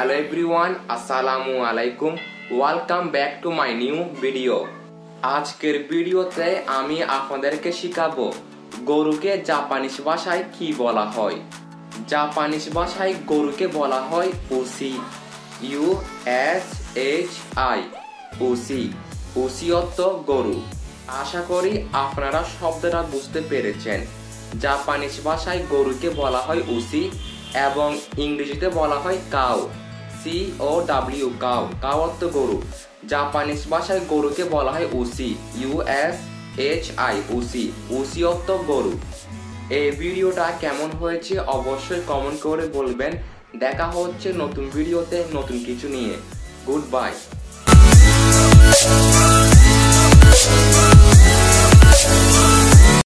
Hello everyone, Assalamu alaikum. Welcome back to my new video. আজকের ভিডিওতে আমি আপনাদেরকে শিখাবো গরুকে জাপানিজ ভাষায় কি বলা হয়। জাপানিজ ভাষায় গরুকে বলা হয় উসি। USHI উসি। উসি অর্থ গরু। আশা করি আপনারা শব্দটা বুঝতে পেরেছেন। জাপানিজ ভাষায় গরুকে বলা হয় উসি এবং ইংরেজিতে বলা হয় কাউ। COW cow. কাউ অর্থ গরু। জাপানিজ ভাষায় গরুকে বলা হয় উসি। USHI উসি। উসি অর্থ গরু। এই ভিডিওটা কেমন হয়েছে অবশ্যই কমেন্ট করে বলবেন। দেখা হচ্ছে নতুন ভিডিওতে নতুন কিছু নিয়ে। Good bye.